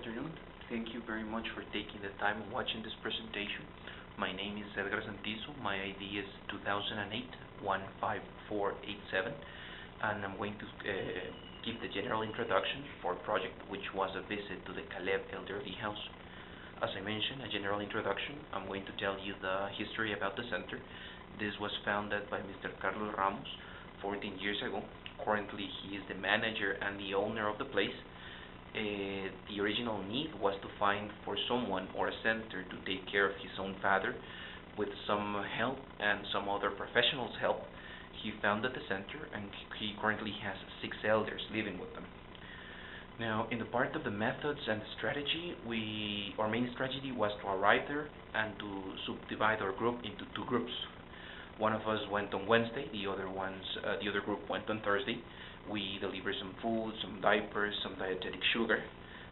afternoon. Thank you very much for taking the time and watching this presentation. My name is Edgar Santizo. My ID is 2008-15487, and I'm going to give the general introduction for a project which was a visit to the Caleb Elderly House. As I mentioned, a general introduction, I'm going to tell you the history about the center. This was founded by Mr. Carlos Ramos 14 years ago. Currently, he is the manager and the owner of the place. The original need was to find for someone or a center to take care of his own father. With some help and some other professionals' help, he founded the center, and he currently has 6 elders living with them. Now, in the part of the methods and the strategy, our main strategy was to arrive there and to subdivide our group into 2 groups. One of us went on Wednesday, the other group went on Thursday. We delivered some food, some diapers, some dietetic sugar,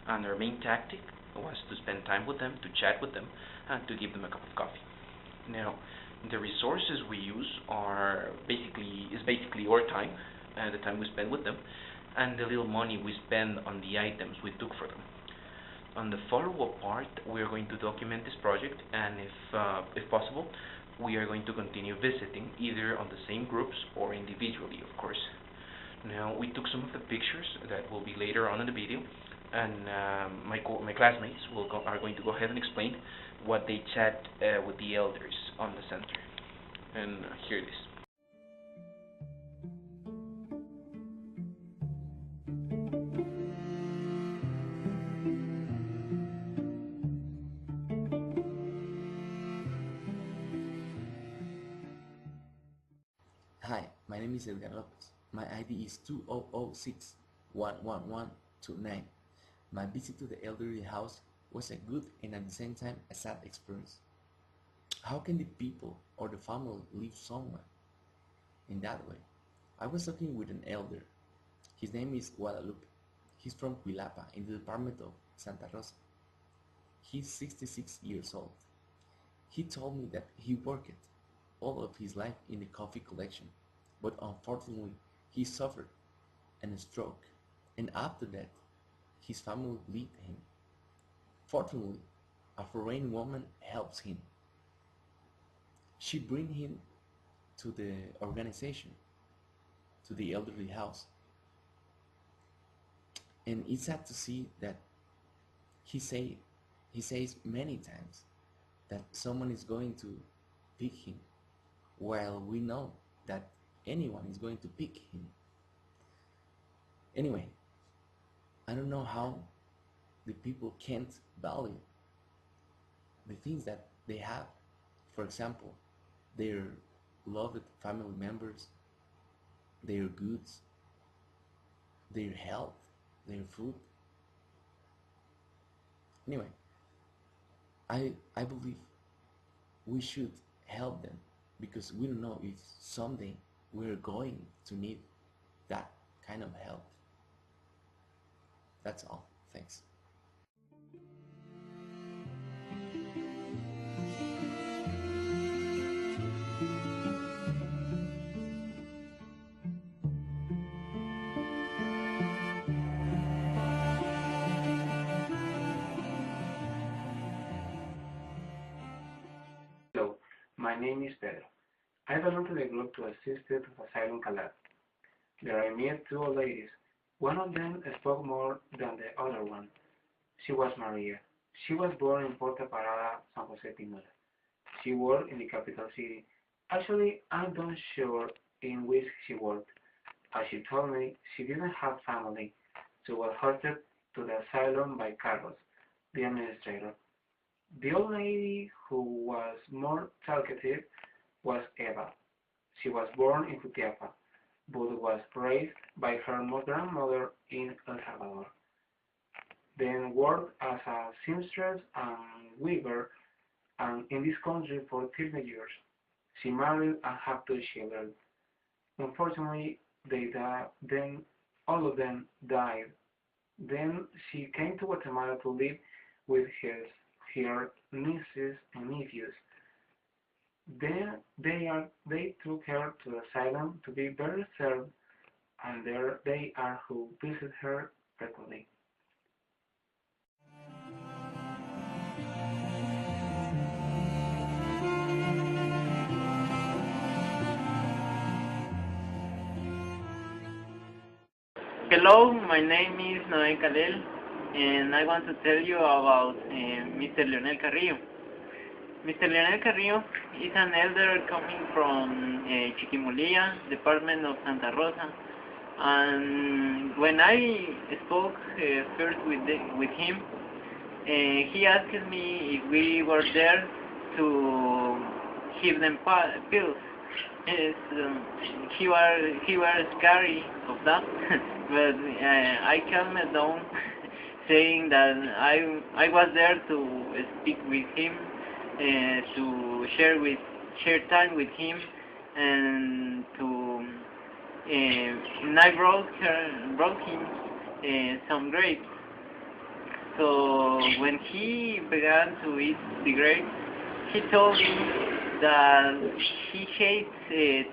and our main tactic was to spend time with them, to chat with them, and to give them a cup of coffee. Now, the resources we use are basically our time, the time we spend with them, and the little money we spend on the items we took for them. On the follow-up part, we are going to document this project, and if possible, we are going to continue visiting either on the same groups or individually, of course. Now, we took some of the pictures that will be later on in the video, and my classmates are going to go ahead and explain what they chat with the elders on the center. And here it is. Hi, my name is Edgar Lopez. My ID is 2006-11129. My visit to the elderly house was a good and at the same time a sad experience. How can the people or the family leave someone in that way? I was talking with an elder. His name is Guadalupe. He's from Cuilapa in the department of Santa Rosa. He's 66 years old. He told me that he worked all of his life in the coffee collection, but unfortunately he suffered a stroke, and after that his family left him. Fortunately, a foreign woman helps him. She brings him to the organization, to the elderly house, and it's sad to see that he says many times that someone is going to pick him, while we know that anyone is going to pick him. Anyway, I don't know how the people can't value the things that they have. For example, their beloved family members, their goods, their health, their food. Anyway, I believe we should help them, because we don't know if someday we're going to need that kind of help. That's all. Thanks. Hello, my name is Pedro. I belong to the group to assisted Asylum Calab. There I met 2 old ladies. One of them spoke more than the other one. She was Maria. She was born in Puerto Parada, San Jose Pinula. She worked in the capital city. Actually, I'm not sure in which she worked. As she told me, she didn't have family. She was hosted to the asylum by Carlos, the administrator. The old lady who was more talkative was Eva. She was born in Jutiapa, but was raised by her grandmother in El Salvador. Then worked as a seamstress and weaver, and in this country for 30 years. She married and had 2 children. Unfortunately, then all of them died. Then she came to Guatemala to live with her nieces and nephews. Then they took her to the asylum to be better served, and there they are who visit her frequently. Hello, my name is Noé Calel, and I want to tell you about Mr. Leonel Carrillo. Mr. Leonel Carrillo is an elder coming from Chiquimulía, department of Santa Rosa. And when I spoke first with him, he asked me if we were there to give them pills. Yes, he was scary of that, but I calmed down, saying that I was there to speak with him, to share time with him, and and I brought him some grapes. So when he began to eat the grapes, he told me that he hates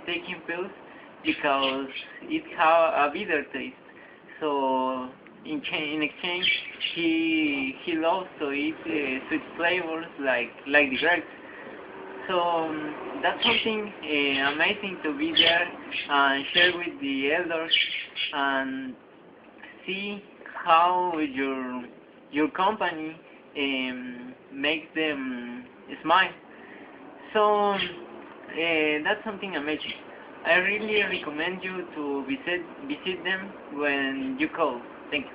taking pills because it has a bitter taste. So in exchange, he loves to eat sweet flavors like the grapes. So that's something amazing to be there and share with the elders and see how your company makes them smile. So that's something amazing. I really recommend you to visit them when you call. Thank you.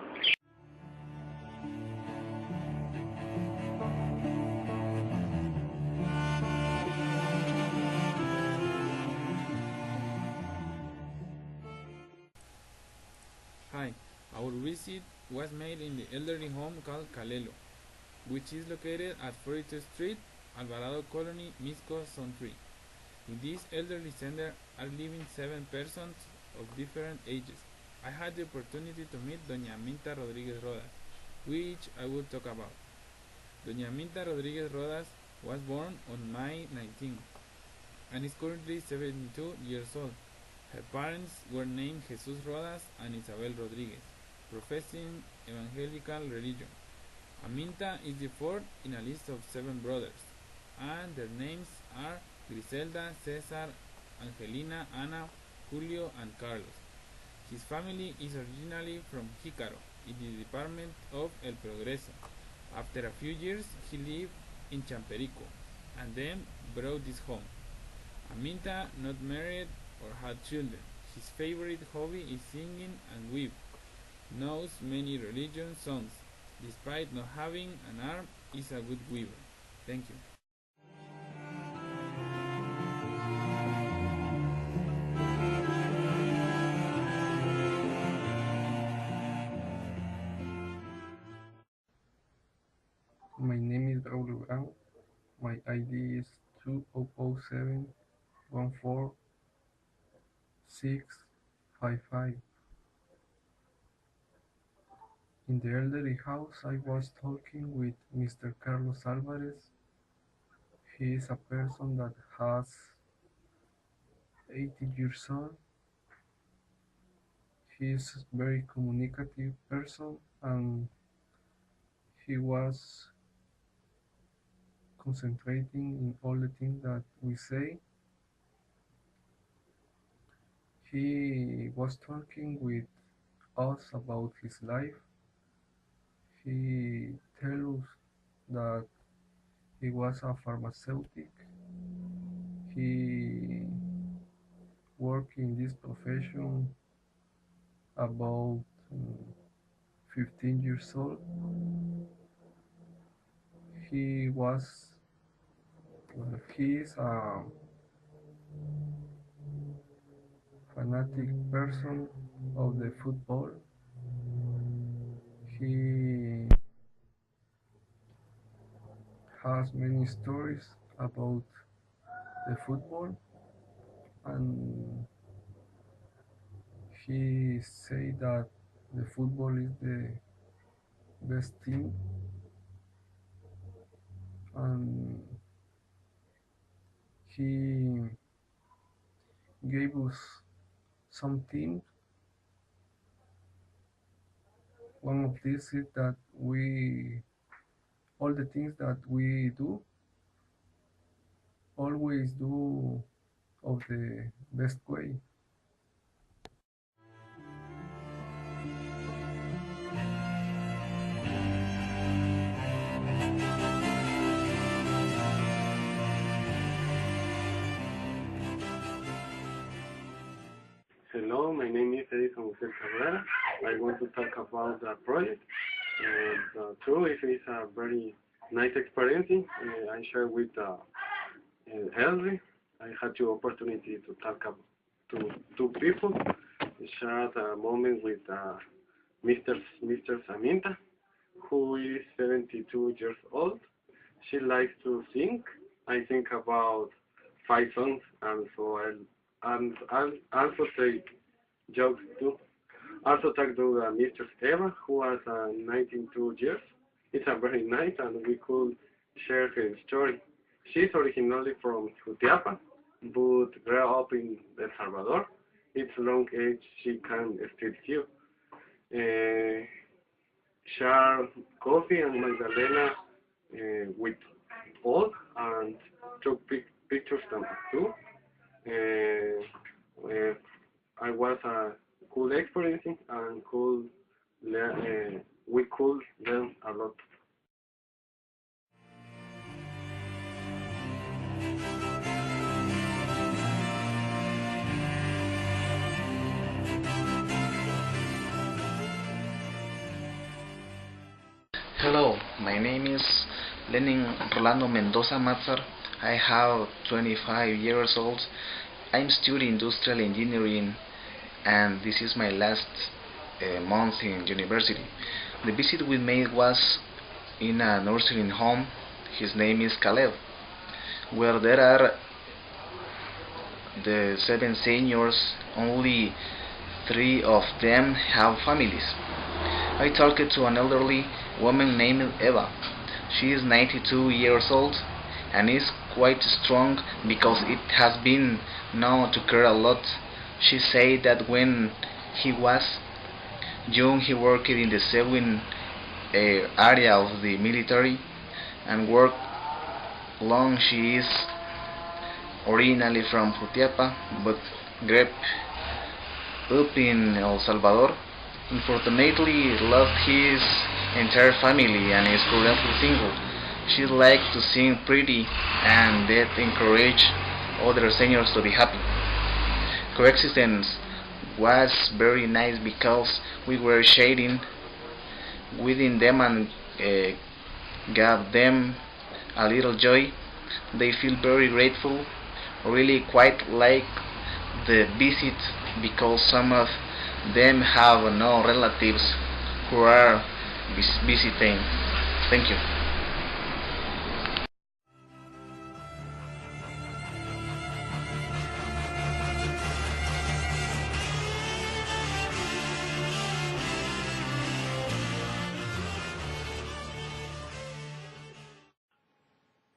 Hi, our visit was made in the elderly home called Calelo, which is located at 42nd Street, Alvarado Colony, Misco, Zone 3. In this elderly center are living 7 persons of different ages. I had the opportunity to meet Doña Minta Rodriguez Rodas, which I will talk about. Doña Minta Rodriguez Rodas was born on May 19 and is currently 72 years old. Her parents were named Jesus Rodas and Isabel Rodriguez, professing evangelical religion. Aminta is the fourth in a list of 7 brothers, and their names are Griselda, Cesar, Angelina, Ana, Julio, and Carlos. His family is originally from Jícaro, in the department of El Progreso. After a few years, he lived in Champerico, and then brought this home. Aminta not married or had children. His favorite hobby is singing and weave. Knows many religion songs. Despite not having an arm, is a good weaver. Thank you. My name is Braulio Brown. My ID is 2007146655. In the elderly house, I was talking with Mr. Carlos Alvarez. He is a person that has 80 years old. He is a very communicative person and he was concentrating in all the things that we say. He was talking with us about his life. He tells us that he was a pharmaceutic. He worked in this profession about 15 years old. He was, he is a fanatic person of the football. He has many stories about the football and he say that the football is the best team and he gave us some teams. One of these is that we all the things that we do always do of the best way. Hello, my name is Edison José Cabrera. I want to talk about the project. True, it is a very nice experience. I share with Henry. I had the opportunity to talk to two people. Share a moment with Mr. Saminta, who is 72 years old. She likes to sing. I think about 5 songs, and so I'll also take jokes too. Also talk to Mistress Eva, who has 92 years. It's a very nice, and we could share her story. She's originally from Jutiapa, but grew up in El Salvador. It's long age she can still hear. Share coffee and Magdalena with all, and took pictures too. I was a cool experience and we could learn a lot. Hello, my name is Lenin Rolando Mendoza Mazar. I have 25 years old. I'm studying industrial engineering and this is my last month in university. The visit we made was in a nursing home. His name is Caleb, where there are the 7 seniors. Only 3 of them have families. I talked to an elderly woman named Eva. She is 92 years old and is quite strong because it has been known to care a lot. She said that when he was young he worked in the civilian area of the military and worked long. She is originally from Jutiapa but grew up in El Salvador. Unfortunately lost his entire family and is currently single. She likes to sing pretty and that encourage other seniors to be happy. Coexistence was very nice because we were sharing within them and gave them a little joy. They feel very grateful, really quite like the visit because some of them have no relatives who are visiting. Thank you.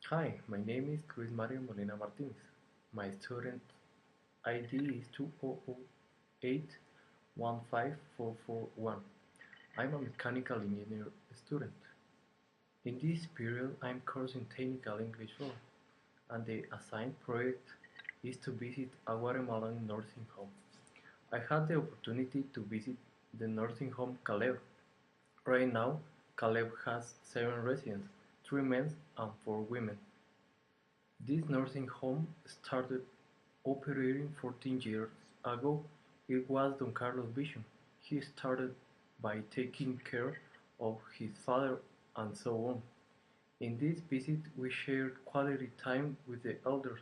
Hi, my name is Luis Mario Molina Martinez. My student ID is 2008-15441. I'm a mechanical engineer student. In this period, I'm cursing technical English 4, and the assigned project is to visit a Guatemalan nursing home. I had the opportunity to visit the nursing home Caleb. Right now, Caleb has 7 residents, 3 men and 4 women. This nursing home started operating 14 years ago. It was Don Carlos' vision. He started by taking care of his father and so on. In this visit, we shared quality time with the elders.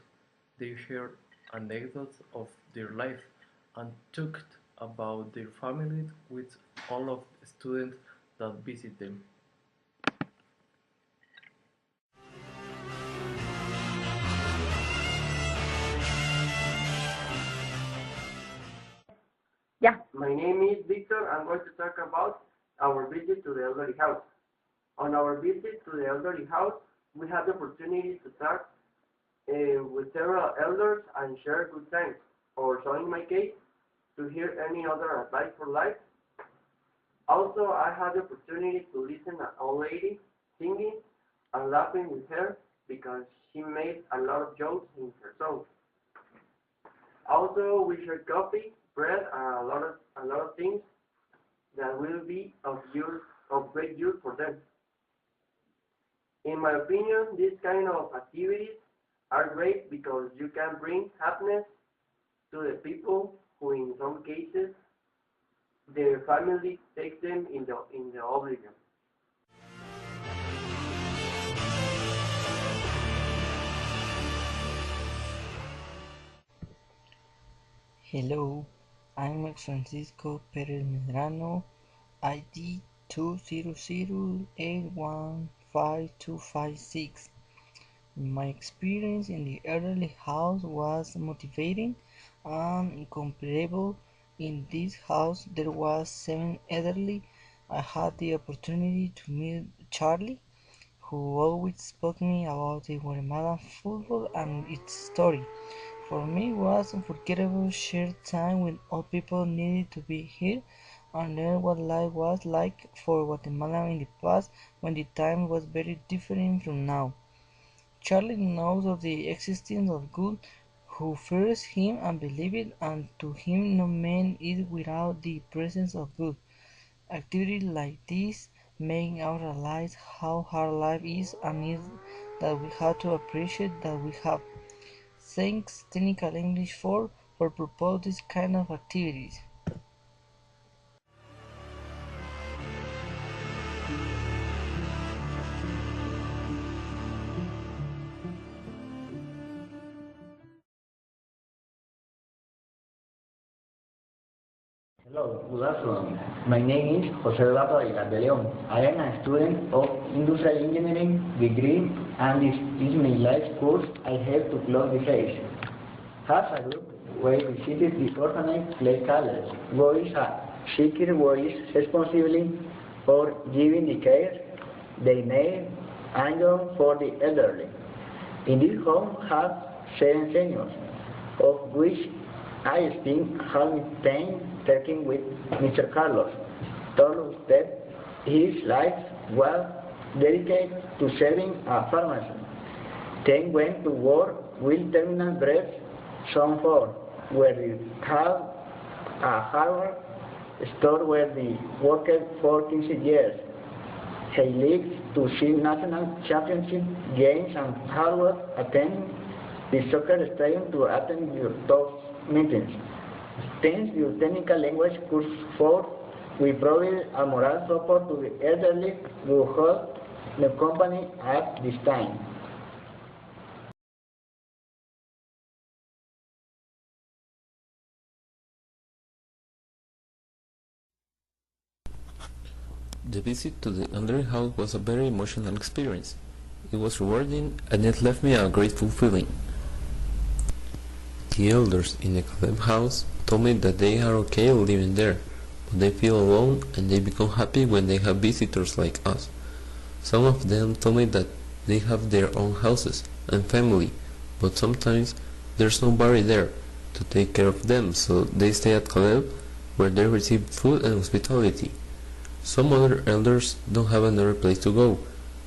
They shared anecdotes of their life and talked about their families with all of the students that visit them. My name is Victor. I'm going to talk about our visit to the elderly house. On our visit to the elderly house, we had the opportunity to talk with several elders and share good times, or so in my case, to hear any other advice for life. Also, I had the opportunity to listen to an old lady singing and laughing with her because she made a lot of jokes in her song. Also, we shared coffee, bread, and a lot of things that will be of great use for them. In my opinion, these kind of activities are great because you can bring happiness to the people who in some cases their family takes them in the oblivion. Hello, I'm Max Francisco Perez Medrano, ID 200815256. My experience in the elderly house was motivating and incomparable. In this house there was 7 elderly. I had the opportunity to meet Charlie, who always spoke me about the Guatemala football and its story. For me, it was unforgettable shared time when all people needed to be here and learn what life was like for Guatemala in the past when the time was very different from now. Charlie knows of the existence of good who fears him and believes it, and to him no man is without the presence of good. Activities like this make us realize how hard life is and is that we have to appreciate that we have. Thanks Technical English for propose this kind of activities. Hello, good afternoon. My name is José Eduardo Aguilar de León. I am a student of Industrial Engineering degree, and this is my last course I have to close the phase. As a group, we visited the orphanage play college, where a seeker was responsible for giving the care they need and for the elderly. In this home have 7 seniors, of which I spent half my time talking with Mr. Carlos. Told us that his life was dedicated to serving a pharmacy. Then went to work with Terminal Bread Zone 4, where he had a hardware store where he worked for 15 years. He lived to see national championship games and hardware attending the soccer stadium to attend those meetings. Thanks to Technical Language Course 4, we provide a moral support to the elderly who help the company at this time. The visit to the elderly house was a very emotional experience. It was rewarding and it left me a grateful feeling. The elders in the Caleb house told me that they are okay living there, but they feel alone and they become happy when they have visitors like us. Some of them told me that they have their own houses and family, but sometimes there's nobody there to take care of them, so they stay at Caleb, where they receive food and hospitality. Some other elders don't have another place to go.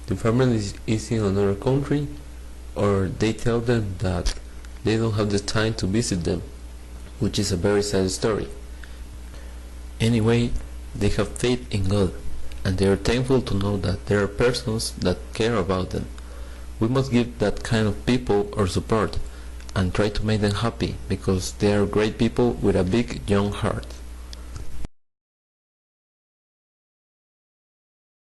The family is in another country, or they tell them that they don't have the time to visit them, which is a very sad story. Anyway, they have faith in God, and they are thankful to know that there are persons that care about them. We must give that kind of people our support, and try to make them happy, because they are great people with a big young heart.